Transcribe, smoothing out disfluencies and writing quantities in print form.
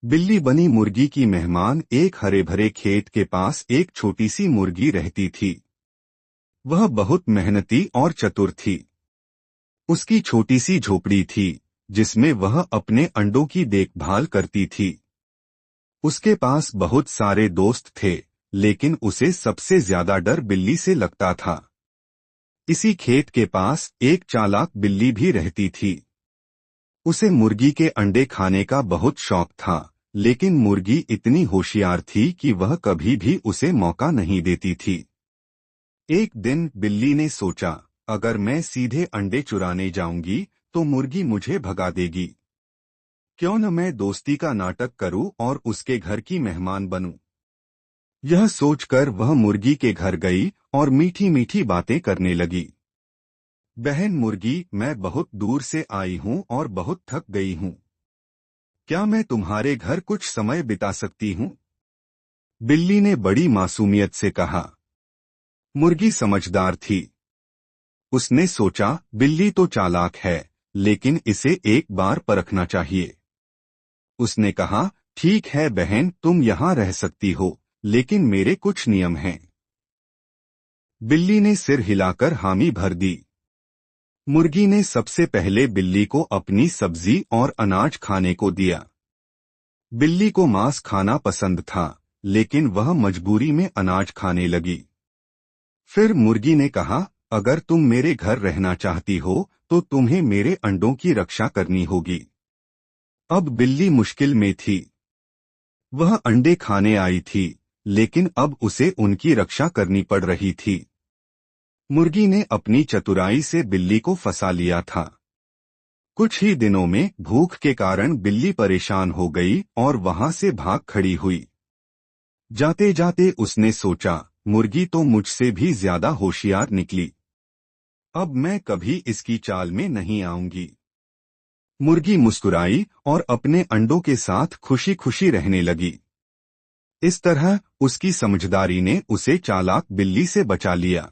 बिल्ली बनी मुर्गी की मेहमान। एक हरे भरे खेत के पास एक छोटी सी मुर्गी रहती थी। वह बहुत मेहनती और चतुर थी। उसकी छोटी सी झोपड़ी थी जिसमें वह अपने अंडों की देखभाल करती थी। उसके पास बहुत सारे दोस्त थे, लेकिन उसे सबसे ज्यादा डर बिल्ली से लगता था। इसी खेत के पास एक चालाक बिल्ली भी रहती थी। उसे मुर्गी के अंडे खाने का बहुत शौक था, लेकिन मुर्गी इतनी होशियार थी कि वह कभी भी उसे मौका नहीं देती थी। एक दिन बिल्ली ने सोचा, अगर मैं सीधे अंडे चुराने जाऊंगी तो मुर्गी मुझे भगा देगी। क्यों न मैं दोस्ती का नाटक करूं और उसके घर की मेहमान बनूं। यह सोचकर वह मुर्गी के घर गई और मीठी मीठी बातें करने लगी। बहन मुर्गी, मैं बहुत दूर से आई हूं और बहुत थक गई हूं। क्या मैं तुम्हारे घर कुछ समय बिता सकती हूं? बिल्ली ने बड़ी मासूमियत से कहा। मुर्गी समझदार थी। उसने सोचा, बिल्ली तो चालाक है, लेकिन इसे एक बार परखना चाहिए। उसने कहा, ठीक है बहन, तुम यहाँ रह सकती हो, लेकिन मेरे कुछ नियम हैं। बिल्ली ने सिर हिलाकर हामी भर दी। मुर्गी ने सबसे पहले बिल्ली को अपनी सब्जी और अनाज खाने को दिया। बिल्ली को मांस खाना पसंद था, लेकिन वह मजबूरी में अनाज खाने लगी। फिर मुर्गी ने कहा, अगर तुम मेरे घर रहना चाहती हो तो तुम्हें मेरे अंडों की रक्षा करनी होगी। अब बिल्ली मुश्किल में थी। वह अंडे खाने आई थी, लेकिन अब उसे उनकी रक्षा करनी पड़ रही थी। मुर्गी ने अपनी चतुराई से बिल्ली को फंसा लिया था। कुछ ही दिनों में भूख के कारण बिल्ली परेशान हो गई और वहां से भाग खड़ी हुई। जाते जाते उसने सोचा, मुर्गी तो मुझसे भी ज्यादा होशियार निकली। अब मैं कभी इसकी चाल में नहीं आऊंगी। मुर्गी मुस्कुराई और अपने अंडों के साथ खुशी खुशी रहने लगी। इस तरह उसकी समझदारी ने उसे चालाक बिल्ली से बचा लिया।